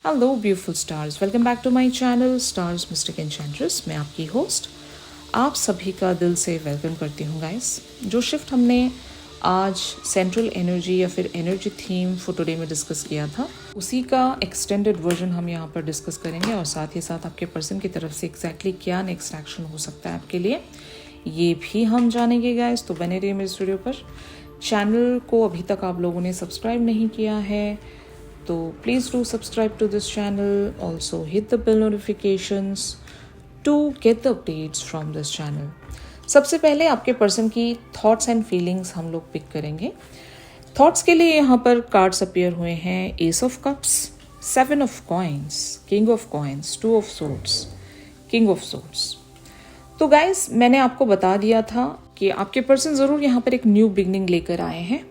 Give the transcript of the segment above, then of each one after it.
Hello beautiful stars, welcome back to my channel stars mystic enchantress. मैं आपकी host आप सभी का दिल से वेलकम करती हूँ गाइस। जो शिफ्ट हमने आज सेंट्रल एनर्जी या फिर एनर्जी थीम फॉर टुडे में डिस्कस किया था, उसी का एक्सटेंडेड वर्जन हम यहाँ पर डिस्कस करेंगे और साथ ही साथ आपके पर्सन की तरफ से एग्जैक्टली क्या नेक्स्ट एक्शन हो सकता है आपके लिए, ये भी हम जानेंगे गाइस। तो बने रहिए मेरे स्टूडियो पर। चैनल को अभी तक आप लोगों ने सब्सक्राइब नहीं किया है तो please do subscribe to this channel, also hit the bell notifications to get the updates from this channel. सबसे पहले आपके पर्सन की थॉट्स एंड फीलिंग्स हम लोग पिक करेंगे। थॉट्स के लिए यहाँ पर कार्ड्स अपीयर हुए हैं, S of cups, seven of coins, king of coins, two of swords, king of swords. तो गाइस, मैंने आपको बता दिया था कि आपके पर्सन ज़रूर यहाँ पर एक न्यू बिगनिंग लेकर आए हैं।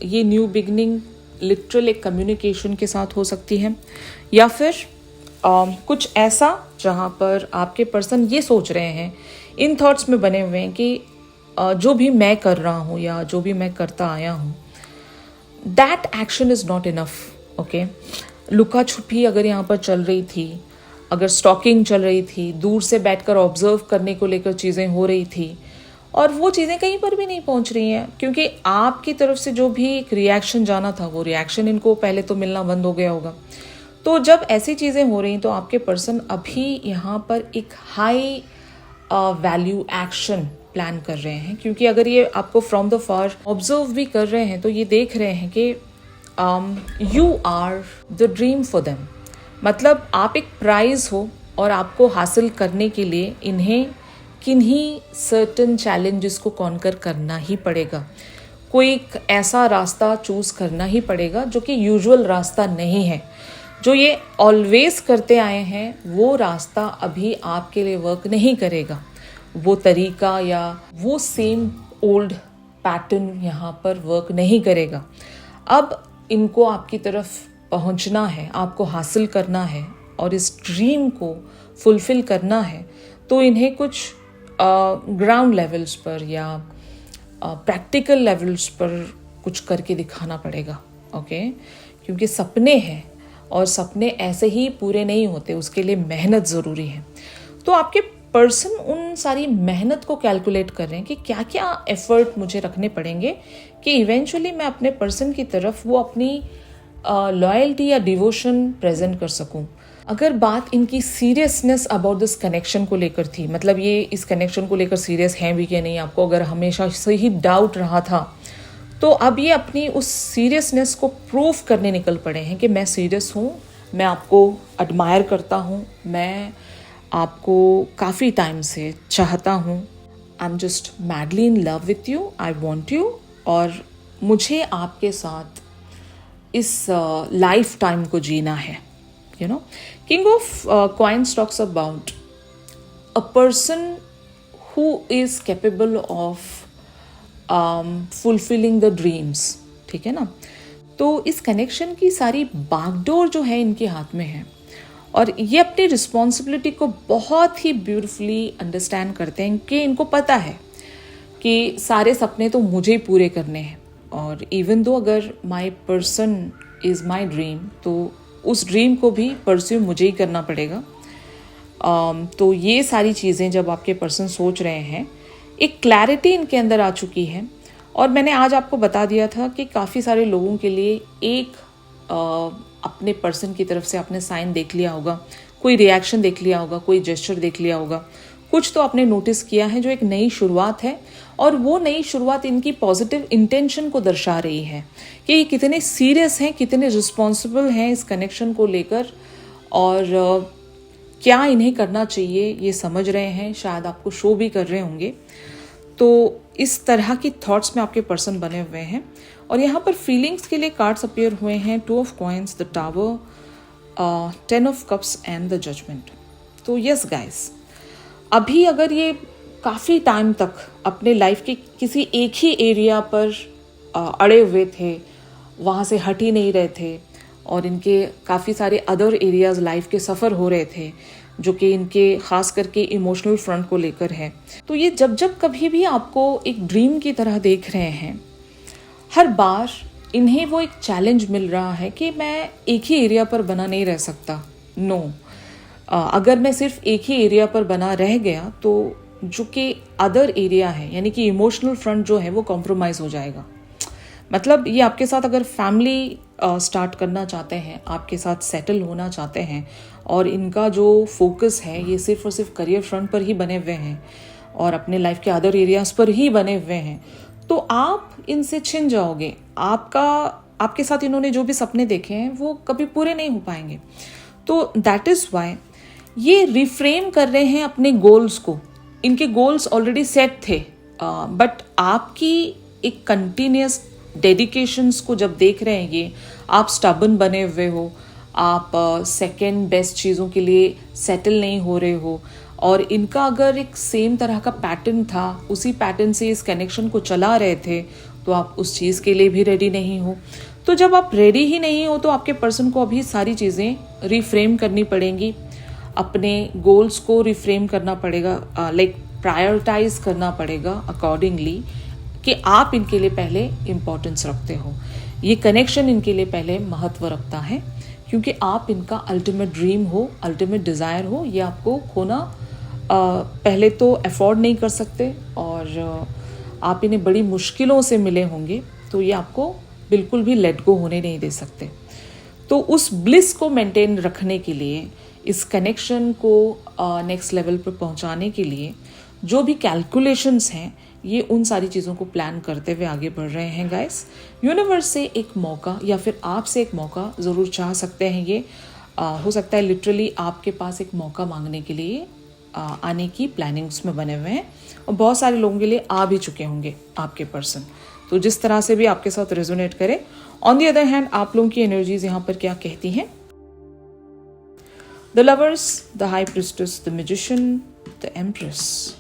ये न्यू बिगनिंग लिटरल एक कम्युनिकेशन के साथ हो सकती है या फिर कुछ ऐसा जहाँ पर आपके पर्सन ये सोच रहे हैं, इन थॉट्स में बने हुए हैं कि जो भी मैं कर रहा हूँ या जो भी मैं करता आया हूँ, that action is not enough. Okay, लुका छुपी अगर यहाँ पर चल रही थी, अगर स्टॉकिंग चल रही थी, दूर से बैठकर ऑब्जर्व करने को लेकर चीज़ें हो रही थी और वो चीज़ें कहीं पर भी नहीं पहुंच रही हैं, क्योंकि आपकी तरफ से जो भी एक रिएक्शन जाना था वो रिएक्शन इनको पहले तो मिलना बंद हो गया होगा। तो जब ऐसी चीज़ें हो रही तो आपके पर्सन अभी यहाँ पर एक हाई वैल्यू एक्शन प्लान कर रहे हैं, क्योंकि अगर ये आपको फ्रॉम द फार ऑब्जर्व भी कर रहे हैं तो ये देख रहे हैं कि you are the dream for them. मतलब आप एक प्राइज हो और आपको हासिल करने के लिए इन्हें किन्हीं सर्टन चैलेंजेस को कॉन्कर करना ही पड़ेगा। कोई एक ऐसा रास्ता चूज करना ही पड़ेगा जो कि यूजुअल रास्ता नहीं है, जो ये ऑलवेज करते आए हैं वो रास्ता अभी आपके लिए वर्क नहीं करेगा। वो तरीका या वो सेम ओल्ड पैटर्न यहाँ पर वर्क नहीं करेगा। अब इनको आपकी तरफ पहुँचना है, आपको हासिल करना है और इस ड्रीम को फुलफिल करना है, तो इन्हें कुछ ग्राउंड लेवल्स पर या प्रैक्टिकल लेवल्स पर कुछ करके दिखाना पड़ेगा। ओके, क्योंकि सपने हैं और सपने ऐसे ही पूरे नहीं होते, उसके लिए मेहनत ज़रूरी है। तो आपके पर्सन उन सारी मेहनत को कैलकुलेट कर रहे हैं कि क्या क्या एफर्ट मुझे रखने पड़ेंगे कि इवेंचुअली मैं अपने पर्सन की तरफ वो अपनी लॉयल्टी या डिवोशन प्रेजेंट कर सकूं। अगर बात इनकी सीरियसनेस अबाउट दिस कनेक्शन को लेकर थी, मतलब ये इस कनेक्शन को लेकर सीरियस हैं भी कि नहीं, आपको अगर हमेशा से ही डाउट रहा था, तो अब ये अपनी उस सीरियसनेस को प्रूव करने निकल पड़े हैं कि मैं सीरियस हूँ, मैं आपको एडमायर करता हूँ, मैं आपको काफ़ी टाइम से चाहता हूँ, I am just madly in love with you, I want you, और मुझे आपके साथ इस लाइफ टाइम को जीना है। You know, King of Coins talks about a person who is capable of fulfilling the dreams। ठीक है ना। तो इस कनेक्शन की सारी बागडोर जो है इनके हाथ में है और ये अपनी रिस्पॉन्सिबिलिटी को बहुत ही ब्यूटिफुली अंडरस्टैंड करते हैं कि इनको पता है कि सारे सपने तो मुझे ही पूरे करने हैं, और इवन दो अगर माई पर्सन इज़ माई ड्रीम तो उस ड्रीम को भी परस्यू मुझे ही करना पड़ेगा। तो ये सारी चीज़ें जब आपके पर्सन सोच रहे हैं, एक क्लैरिटी इनके अंदर आ चुकी है। और मैंने आज आपको बता दिया था कि काफ़ी सारे लोगों के लिए एक अपने पर्सन की तरफ से आपने साइन देख लिया होगा, कोई रिएक्शन देख लिया होगा, कोई जेस्चर देख लिया होगा, कुछ तो आपने नोटिस किया है जो एक नई शुरुआत है, और वो नई शुरुआत इनकी पॉजिटिव इंटेंशन को दर्शा रही है कि ये कितने सीरियस हैं, कितने रिस्पॉन्सिबल हैं इस कनेक्शन को लेकर, और क्या इन्हें करना चाहिए ये समझ रहे हैं, शायद आपको शो भी कर रहे होंगे। तो इस तरह की थॉट्स में आपके पर्सन बने हुए हैं। और यहाँ पर फीलिंग्स के लिए कार्ड्स अपीयर हुए हैं, two of coins, the tower, 10 of cups and the judgement. तो यस गाइस, अभी अगर ये काफ़ी टाइम तक अपने लाइफ के किसी एक ही एरिया पर अड़े हुए थे, वहाँ से हट ही नहीं रहे थे, और इनके काफ़ी सारे अदर एरियाज़ लाइफ के सफ़र हो रहे थे जो कि इनके ख़ास करके इमोशनल फ्रंट को लेकर है, तो ये जब जब कभी भी आपको एक ड्रीम की तरह देख रहे हैं, हर बार इन्हें वो एक चैलेंज मिल रहा है कि मैं एक ही एरिया पर बना नहीं रह सकता। नो, अगर मैं सिर्फ एक ही एरिया पर बना रह गया तो जो कि अदर एरिया है यानी कि इमोशनल फ्रंट जो है वो कॉम्प्रोमाइज़ हो जाएगा। मतलब ये आपके साथ अगर फैमिली स्टार्ट करना चाहते हैं, आपके साथ सेटल होना चाहते हैं और इनका जो फोकस है ये सिर्फ और सिर्फ करियर फ्रंट पर ही बने हुए हैं और अपने लाइफ के अदर एरियाज पर ही बने हुए हैं, तो आप इनसे छिन जाओगे। आपके साथ इन्होंने जो भी सपने देखे हैं वो कभी पूरे नहीं हो पाएंगे। तो दैट इज़ वाई ये रिफ्रेम कर रहे हैं अपने गोल्स को। इनके गोल्स ऑलरेडी सेट थे, बट आपकी एक कंटिन्यूस डेडिकेशंस को जब देख रहे हैं ये, आप स्टबन बने हुए हो, आप सेकेंड बेस्ट चीज़ों के लिए सेटल नहीं हो रहे हो और इनका अगर एक सेम तरह का पैटर्न था, उसी पैटर्न से इस कनेक्शन को चला रहे थे, तो आप उस चीज़ के लिए भी रेडी नहीं हो। तो जब आप रेडी ही नहीं हो तो आपके पर्सन को अभी सारी चीज़ें रिफ्रेम करनी पड़ेंगी, अपने गोल्स को रिफ्रेम करना पड़ेगा, लाइक प्रायोरिटाइज करना पड़ेगा अकॉर्डिंगली कि आप इनके लिए पहले इम्पोर्टेंस रखते हो। ये कनेक्शन इनके लिए पहले महत्व रखता है क्योंकि आप इनका अल्टीमेट ड्रीम हो, अल्टीमेट डिज़ायर हो। ये आपको खोना पहले तो अफोर्ड नहीं कर सकते और आप इन्हें बड़ी मुश्किलों से मिले होंगे, तो ये आपको बिल्कुल भी लेट गो होने नहीं दे सकते। तो उस ब्लिस को मेंटेन रखने के लिए, इस कनेक्शन को नेक्स्ट लेवल पर पहुंचाने के लिए जो भी कैलकुलेशंस हैं, ये उन सारी चीज़ों को प्लान करते हुए आगे बढ़ रहे हैं गाइस। यूनिवर्स से एक मौका या फिर आपसे एक मौका ज़रूर चाह सकते हैं ये। हो सकता है लिटरली आपके पास एक मौका मांगने के लिए आने की प्लानिंग्स में बने हुए हैं और बहुत सारे लोगों के लिए आ भी चुके होंगे आपके पर्सन। तो जिस तरह से भी आपके साथ रेजोनेट करे। ऑन दी अदर हैंड आप लोगों की एनर्जीज यहाँ पर क्या कहती हैं? The lovers, the high priestess, the magician, the empress,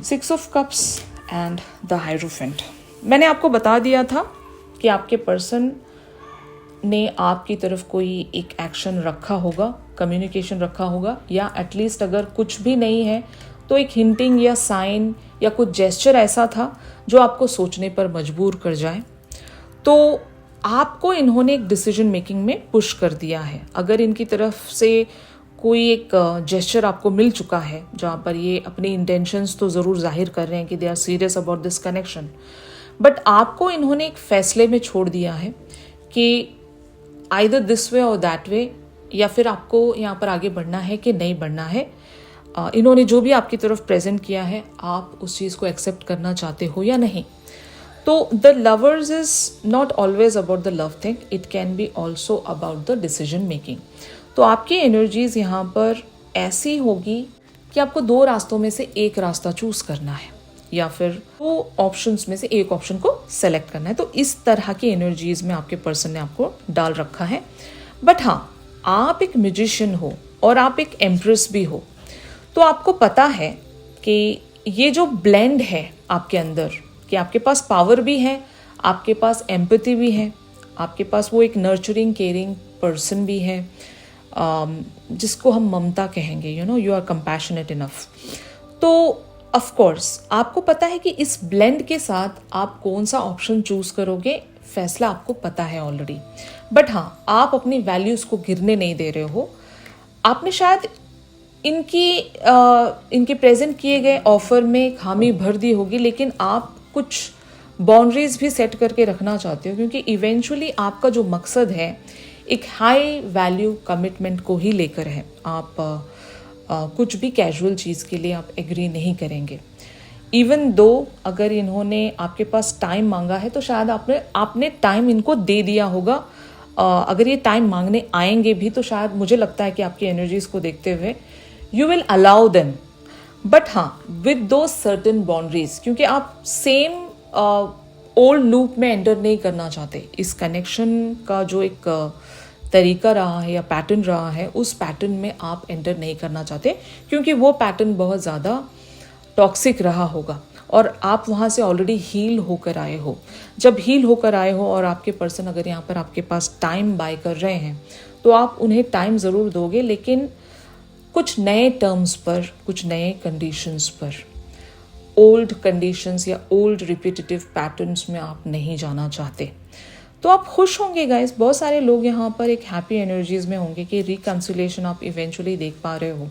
6 of cups and the hierophant. मैंने आपको बता दिया था कि आपके पर्सन ने आपकी तरफ कोई एक एक्शन रखा होगा, कम्युनिकेशन रखा होगा, या एटलीस्ट अगर कुछ भी नहीं है तो एक हिंटिंग या साइन या कुछ जेस्चर ऐसा था जो आपको सोचने पर मजबूर कर जाए। तो आपको इन्होंने एक डिसीजन मेकिंग में पुश कर दिया है। अगर इनकी तरफ से कोई एक जेस्चर आपको मिल चुका है जहाँ पर ये अपनी इंटेंशंस तो ज़रूर जाहिर कर रहे हैं कि they are serious about this connection, but आपको इन्होंने एक फैसले में छोड़ दिया है कि आइदर दिस वे और दैट वे, या फिर आपको यहाँ पर आगे बढ़ना है कि नहीं बढ़ना है। इन्होंने जो भी आपकी तरफ प्रेजेंट किया है, आप उस चीज़ को एक्सेप्ट करना चाहते हो या नहीं। तो the lovers is not always about the love thing, it can be also about the decision making. तो आपकी एनर्जीज यहाँ पर ऐसी होगी कि आपको 2 रास्तों में से एक रास्ता चूज करना है या फिर 2 ऑप्शंस में से एक ऑप्शन को सेलेक्ट करना है। तो इस तरह की एनर्जीज में आपके पर्सन ने आपको डाल रखा है। बट हाँ, आप एक म्यूजिशियन हो और आप एक एम्प्रेस भी हो, तो आपको पता है कि ये जो ब्लेंड है आपके अंदर, कि आपके पास पावर भी है, आपके पास एम्पैथी भी है, आपके पास वो एक नर्चरिंग केयरिंग पर्सन भी है, जिसको हम ममता कहेंगे, यू आर कंपैशनेट इनफ। तो ऑफ कोर्स आपको पता है कि इस ब्लेंड के साथ आप कौन सा ऑप्शन चूज करोगे, फैसला आपको पता है ऑलरेडी। बट हाँ, आप अपनी वैल्यूज को गिरने नहीं दे रहे हो। आपने शायद इनके प्रेजेंट किए गए ऑफर में खामी भर दी होगी, लेकिन आप कुछ बाउंड्रीज भी सेट करके रखना चाहते हो, क्योंकि इवेंचुअली आपका जो मकसद है एक हाई वैल्यू कमिटमेंट को ही लेकर है। आप कुछ भी कैजुअल चीज़ के लिए आप एग्री नहीं करेंगे। इवन दो अगर इन्होंने आपके पास टाइम मांगा है तो शायद आपने टाइम इनको दे दिया होगा। अगर ये टाइम मांगने आएंगे भी तो शायद मुझे लगता है कि आपकी एनर्जीज को देखते हुए you will allow them, but हाँ विद दो सर्टेन बाउंड्रीज, क्योंकि आप सेम ओल्ड लूप में एंटर नहीं करना चाहते। इस कनेक्शन का जो एक तरीका रहा है या पैटर्न रहा है, उस पैटर्न में आप एंटर नहीं करना चाहते, क्योंकि वो पैटर्न बहुत ज़्यादा टॉक्सिक रहा होगा और आप वहाँ से ऑलरेडी हील होकर आए हो। जब हील होकर आए हो और आपके पर्सन अगर यहाँ पर आपके पास टाइम बाय कर रहे हैं तो आप उन्हें टाइम ज़रूर दोगे, लेकिन कुछ नए टर्म्स पर, कुछ नए कंडीशंस पर। ओल्ड कंडीशंस या ओल्ड रिपीटेटिव पैटर्न्स में आप नहीं जाना चाहते। तो आप खुश होंगे गाइस, बहुत सारे लोग यहाँ पर एक हैप्पी एनर्जीज में होंगे कि रिकन्सिलेशन आप इवेंचुअली देख पा रहे हो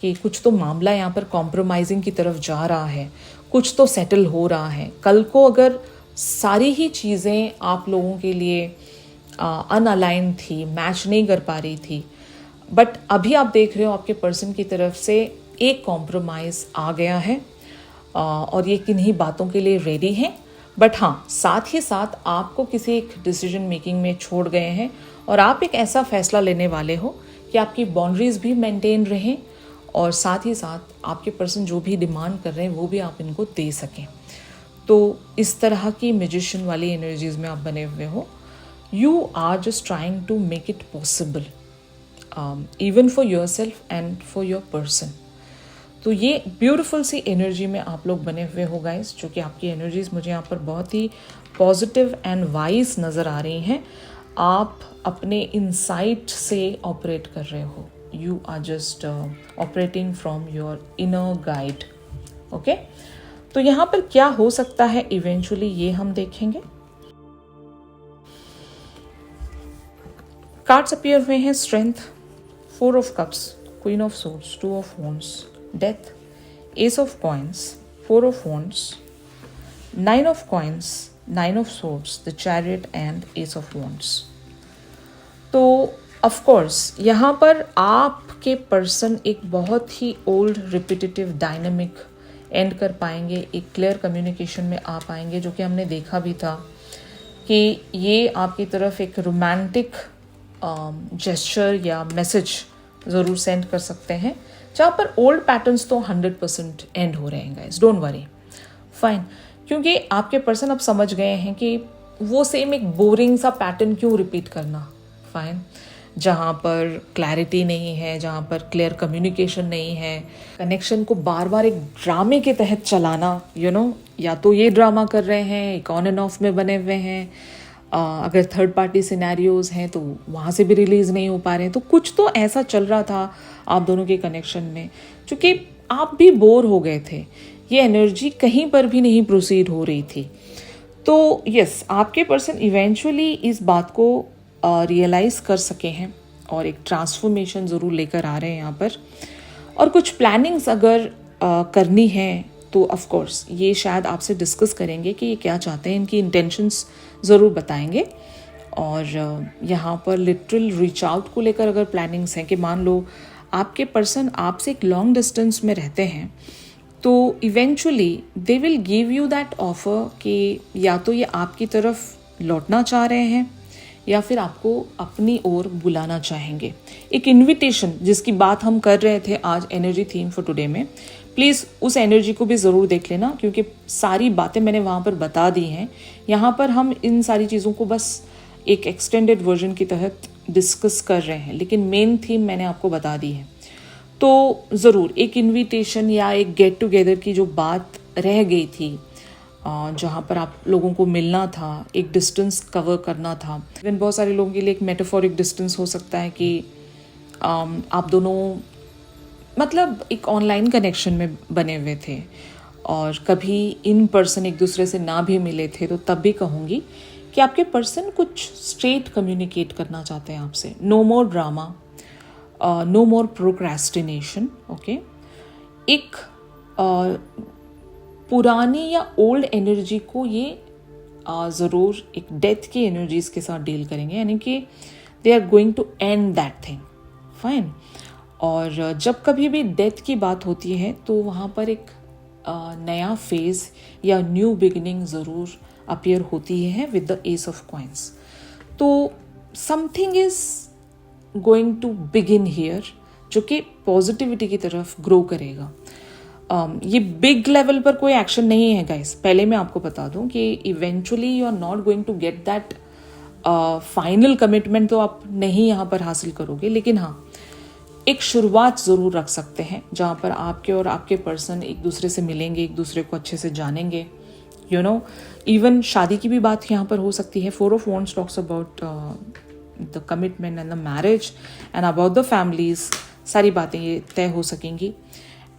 कि कुछ तो मामला यहाँ पर कॉम्प्रोमाइजिंग की तरफ जा रहा है, कुछ तो सेटल हो रहा है। कल को अगर सारी ही चीज़ें आप लोगों के लिए अनअलाइन थी, मैच नहीं कर पा रही थी, बट अभी आप देख रहे हो आपके पर्सन की तरफ से एक कॉम्प्रोमाइज़ आ गया है और ये किन्हीं बातों के लिए रेडी हैं। बट हाँ, साथ ही साथ आपको किसी एक डिसीजन मेकिंग में छोड़ गए हैं और आप एक ऐसा फैसला लेने वाले हो कि आपकी बाउंड्रीज भी मेंटेन रहें और साथ ही साथ आपके पर्सन जो भी डिमांड कर रहे हैं वो भी आप इनको दे सकें। तो इस तरह की मैजिशियन वाली एनर्जीज में आप बने हुए हो। You are just trying to make it possible even for yourself and for your person. तो ये ब्यूटीफुल सी एनर्जी में आप लोग बने हुए हो गाइस, जो कि आपकी एनर्जीज मुझे यहाँ पर बहुत ही पॉजिटिव एंड वाइज नज़र आ रही हैं। आप अपने इंसाइट से ऑपरेट कर रहे हो। You are just operating from your inner guide. Okay, तो यहाँ पर क्या हो सकता है इवेंचुअली ये हम देखेंगे। कार्ड्स अपीयर हुए हैं strength, 4 of cups, queen of swords, 2 of wands, death, S of coins, 4 of wands, 9 of coins, 9 of swords, the chariot and S of wands. तो ऑफ कोर्स यहाँ पर आपके पर्सन एक बहुत ही ओल्ड रिपीटेटिव डायनेमिक एंड कर पाएंगे, एक clear communication में आ पाएंगे, जो कि हमने देखा भी था कि ये आपकी तरफ एक रोमांटिक जेस्चर या मैसेज ज़रूर सेंड कर सकते हैं, जहाँ पर ओल्ड पैटर्न्स तो 100% एंड हो रहे हैं गाइस, डोंट वरी, फाइन। क्योंकि आपके पर्सन अब समझ गए हैं कि वो सेम एक बोरिंग सा पैटर्न क्यों रिपीट करना, फाइन। जहाँ पर क्लैरिटी नहीं है, जहाँ पर क्लियर कम्युनिकेशन नहीं है, कनेक्शन को बार बार एक ड्रामे के तहत चलाना, या तो ये ड्रामा कर रहे हैं, एक ऑन एंड ऑफ में बने हुए हैं, अगर थर्ड पार्टी सिनेरियोज हैं तो वहाँ से भी रिलीज़ नहीं हो पा रहे हैं। तो कुछ तो ऐसा चल रहा था आप दोनों के कनेक्शन में, क्योंकि आप भी बोर हो गए थे, ये एनर्जी कहीं पर भी नहीं प्रोसीड हो रही थी। तो यस, आपके पर्सन इवेंचुअली इस बात को रियलाइज़ कर सके हैं और एक ट्रांसफॉर्मेशन ज़रूर लेकर आ रहे हैं यहाँ पर। और कुछ प्लानिंग्स अगर करनी है तो ऑफ कोर्स ये शायद आपसे डिस्कस करेंगे कि ये क्या चाहते हैं, इनकी इंटेंशंस ज़रूर बताएंगे। और यहाँ पर लिटरल रीच आउट को लेकर अगर प्लानिंग्स हैं कि मान लो आपके पर्सन आपसे एक लॉन्ग डिस्टेंस में रहते हैं, तो eventually they will give you that offer कि या तो ये आपकी तरफ लौटना चाह रहे हैं या फिर आपको अपनी ओर बुलाना चाहेंगे। एक इनविटेशन जिसकी बात हम कर रहे थे आज एनर्जी थीम फॉर टुडे में, प्लीज़ उस एनर्जी को भी ज़रूर देख लेना, क्योंकि सारी बातें मैंने वहाँ पर बता दी हैं। यहाँ पर हम इन सारी चीज़ों को बस एक एक्सटेंडेड वर्जन की तहत डिस्कस कर रहे हैं, लेकिन मेन थीम मैंने आपको बता दी है। तो ज़रूर एक इनविटेशन या एक गेट टुगेदर की जो बात रह गई थी, जहाँ पर आप लोगों को मिलना था, एक डिस्टेंस कवर करना था। इवन बहुत सारे लोगों के लिए एक मेटाफोरिक डिस्टेंस हो सकता है कि आप दोनों मतलब एक ऑनलाइन कनेक्शन में बने हुए थे और कभी इन पर्सन एक दूसरे से ना भी मिले थे, तो तब भी कहूँगी कि आपके पर्सन कुछ स्ट्रेट कम्युनिकेट करना चाहते हैं आपसे। नो मोर ड्रामा, नो मोर प्रोक्रेस्टिनेशन। ओके, एक पुरानी या ओल्ड एनर्जी को ये ज़रूर एक डेथ की एनर्जीज के साथ डील करेंगे, यानी कि they are going to end that thing, fine. और जब कभी भी डेथ की बात होती है तो वहाँ पर एक नया फेज़ या न्यू बिगिनिंग ज़रूर अपीयर होती है with the ace of coins. तो something is going to begin here, जो कि पॉजिटिविटी की तरफ ग्रो करेगा। ये बिग लेवल पर कोई एक्शन नहीं है गाइस, पहले मैं आपको बता दूं कि eventually you are not going to get that final commitment, तो आप नहीं यहाँ पर हासिल करोगे, लेकिन हाँ एक शुरुआत ज़रूर रख सकते हैं जहाँ पर आपके और आपके पर्सन एक दूसरे से मिलेंगे, एक दूसरे को अच्छे से जानेंगे। इवन शादी की भी बात यहाँ पर हो सकती है। 4 of wands talks about the commitment and the marriage and about the families, सारी बातें ये तय हो सकेंगी।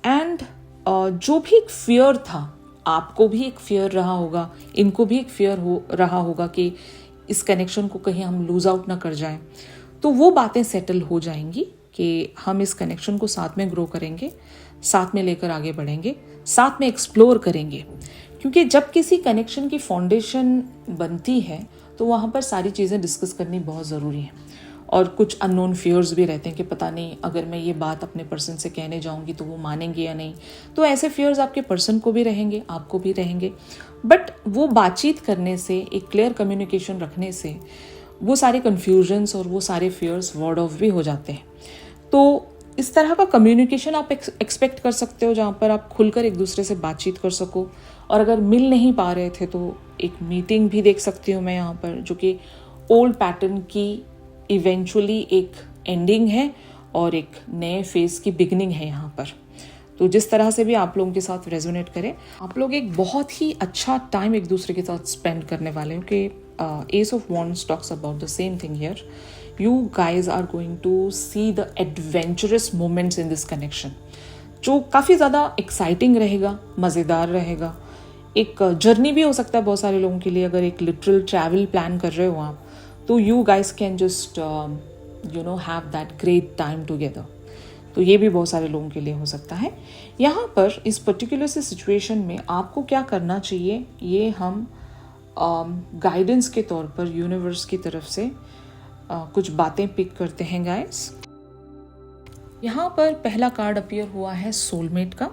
एंड जो भी एक फियर था, आपको भी एक फियर रहा होगा, इनको भी एक फियर हो रहा होगा कि इस कनेक्शन को कहीं हम लूज आउट ना कर जाएं, तो वो बातें सेटल हो जाएंगी कि हम इस कनेक्शन को साथ में ग्रो करेंगे, साथ में लेकर आगे बढ़ेंगे, साथ में एक्सप्लोर करेंगे। क्योंकि जब किसी कनेक्शन की फाउंडेशन बनती है तो वहाँ पर सारी चीज़ें डिस्कस करनी बहुत ज़रूरी है। और कुछ अननोन फियर्स भी रहते हैं कि पता नहीं अगर मैं ये बात अपने पर्सन से कहने जाऊंगी तो वो मानेंगे या नहीं। तो ऐसे फियर्स आपके पर्सन को भी रहेंगे, आपको भी रहेंगे। बट वो बातचीत करने से, एक क्लियर कम्युनिकेशन रखने से वो सारे कन्फ्यूजन्स और वो सारे फियर्स वर्ड ऑफ भी हो जाते हैं। तो इस तरह का कम्युनिकेशन आप एक्सपेक्ट कर सकते हो जहाँ पर आप खुलकर एक दूसरे से बातचीत कर सको। और अगर मिल नहीं पा रहे थे तो एक मीटिंग भी देख सकती हूँ मैं यहाँ पर, जो कि ओल्ड पैटर्न की इवेंचुअली एक एंडिंग है और एक नए फेज की बिगनिंग है यहाँ पर। तो जिस तरह से भी आप लोगों के साथ रेजोनेट करें, आप लोग एक बहुत ही अच्छा टाइम एक दूसरे के साथ स्पेंड करने वाले हो। कि ace of wands talks about the same thing here. You guys are going to see the adventurous moments in this connection, जो काफ़ी ज़्यादा एक्साइटिंग रहेगा, मज़ेदार रहेगा। एक जर्नी भी हो सकता है बहुत सारे लोगों के लिए। अगर एक लिटरल ट्रैवल प्लान कर रहे हो आप, तो you guys can just have that great time together. तो ये भी बहुत सारे लोगों के लिए हो सकता है। यहाँ पर इस पर्टिकुलर से सिचुएशन में आपको क्या करना चाहिए, ये हम गाइडेंस के तौर पर यूनिवर्स की तरफ से कुछ बातें पिक करते हैं गाइस। यहाँ पर पहला कार्ड अपीयर हुआ है सोलमेट का।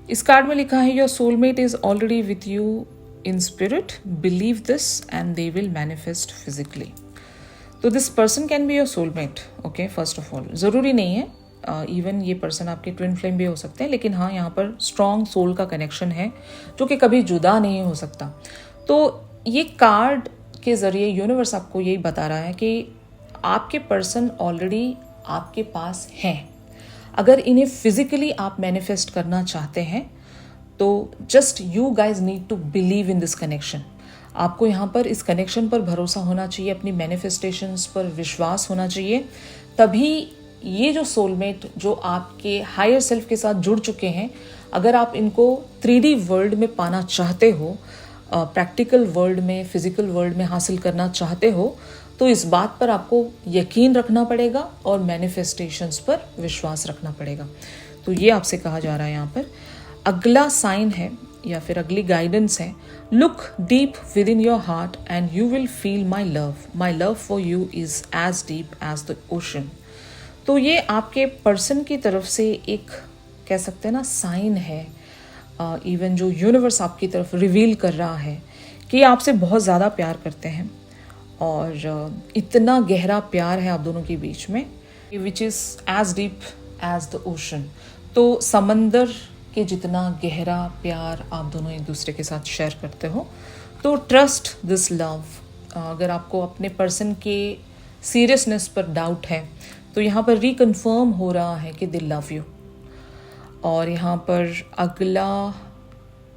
इस कार्ड में लिखा है your soulmate is already with you in spirit, believe this and they will manifest physically. तो this person can be your soulmate. Okay, first of all ज़रूरी नहीं है इवन ये पर्सन आपके ट्विन फ्लेम भी हो सकते हैं, लेकिन हाँ यहाँ पर स्ट्रॉन्ग सोल का कनेक्शन है जो कि कभी जुदा नहीं हो सकता। तो ये कार्ड के ज़रिए यूनिवर्स आपको यही बता रहा है कि आपके पर्सन ऑलरेडी आपके पास हैं। अगर इन्हें फिजिकली आप मैनिफेस्ट करना चाहते हैं तो just you guys need to believe in this connection. आपको यहाँ पर इस कनेक्शन पर भरोसा होना चाहिए, अपनी मैनिफेस्टेशंस पर विश्वास होना चाहिए। तभी ये जो सोलमेट जो आपके हायर सेल्फ के साथ जुड़ चुके हैं, अगर आप इनको 3D वर्ल्ड में पाना चाहते हो, प्रैक्टिकल वर्ल्ड में, फिजिकल वर्ल्ड में हासिल करना चाहते हो, तो इस बात पर आपको यकीन रखना पड़ेगा और मैनिफेस्टेशंस पर विश्वास रखना पड़ेगा। तो ये आपसे कहा जा रहा है यहाँ पर। अगला साइन है या फिर अगली गाइडेंस है, look deep within your heart and you will feel my love. My love for you is as deep as the ocean. तो ये आपके पर्सन की तरफ से एक कह सकते हैं ना साइन है, इवन जो यूनिवर्स आपकी तरफ रिवील कर रहा है कि आपसे बहुत ज़्यादा प्यार करते हैं और इतना गहरा प्यार है आप दोनों के बीच में, which is as deep as the ocean. तो समंदर के जितना गहरा प्यार आप दोनों एक दूसरे के साथ शेयर करते हो। तो ट्रस्ट दिस लव। अगर आपको अपने पर्सन के सीरियसनेस पर डाउट है तो यहाँ पर रिकन्फर्म हो रहा है कि दे लव यू। और यहाँ पर अगला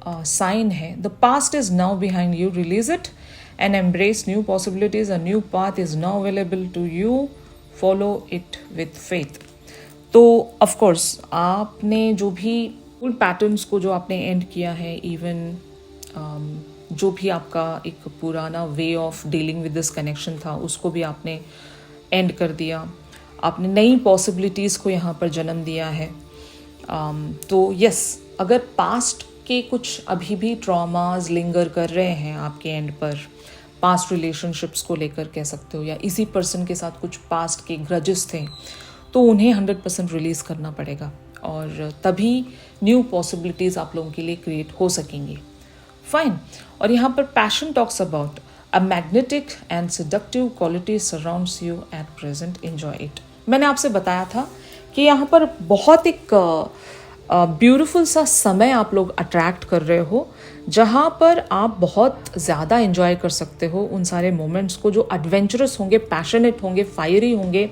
साइन है, the past is now behind you, release it and embrace new possibilities, a new path is now available to you, follow it with faith. तो ऑफकोर्स आपने जो भी ओल्ड पैटर्न्स को जो आपने एंड किया है, इवन जो भी आपका एक पुराना way of dealing with this connection था, उसको भी आपने एंड कर दिया। आपने नई पॉसिबिलिटीज़ को यहाँ पर जन्म दिया है। तो यस, अगर पास्ट के कुछ अभी भी ट्रॉमाज लिंगर कर रहे हैं आपके एंड पर, पास्ट रिलेशनशिप्स को लेकर कह सकते हो, या इसी पर्सन के साथ कुछ पास्ट के ग्रजेस थे, तो उन्हें 100% रिलीज़ करना पड़ेगा और तभी न्यू पॉसिबिलिटीज़ आप लोगों के लिए क्रिएट हो सकेंगी। फाइन। और यहाँ पर passion talks about a magnetic and seductive quality surrounds you at present, enjoy it. मैंने आपसे बताया था कि यहाँ पर बहुत एक ब्यूटीफुल सा समय आप लोग अट्रैक्ट कर रहे हो, जहाँ पर आप बहुत ज़्यादा एंजॉय कर सकते हो उन सारे मोमेंट्स को जो एडवेंचरस होंगे, पैशनेट होंगे, फायरी होंगे।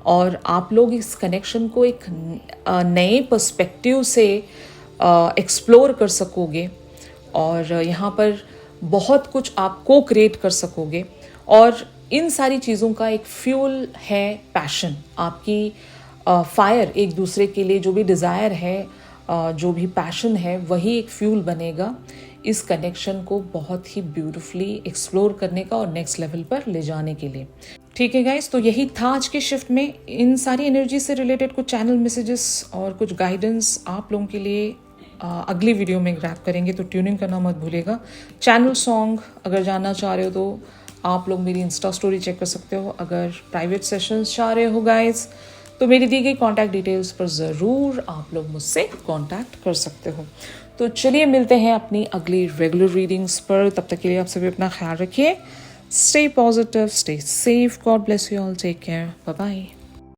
और आप लोग इस कनेक्शन को एक नए पर्सपेक्टिव से एक्सप्लोर कर सकोगे और यहाँ पर बहुत कुछ आप को क्रिएट कर सकोगे। और इन सारी चीज़ों का एक फ्यूल है पैशन, आपकी फायर, एक दूसरे के लिए जो भी डिज़ायर है जो भी पैशन है वही एक फ्यूल बनेगा इस कनेक्शन को बहुत ही ब्यूटिफुली एक्सप्लोर करने का और नेक्स्ट लेवल पर ले जाने के लिए। ठीक है गाइस, तो यही था आज के शिफ्ट में। इन सारी एनर्जी से रिलेटेड कुछ चैनल मैसेजेस और कुछ गाइडेंस आप लोगों के लिए अगली वीडियो में ग्रैब करेंगे, तो ट्यूनिंग करना मत भूलिएगा। चैनल सॉन्ग अगर जानना चाह रहे हो तो आप लोग मेरी इंस्टा स्टोरी चेक कर सकते हो। अगर प्राइवेट सेशंस चाह रहे हो गाइस तो मेरी दी गई कॉन्टैक्ट डिटेल्स पर ज़रूर आप लोग मुझसे कॉन्टैक्ट कर सकते हो। तो चलिए मिलते हैं अपनी अगली रेगुलर रीडिंग्स पर। तब तक के लिए आप सभी अपना ख्याल रखिए। Stay positive, stay safe, God bless you all, take care, bye bye.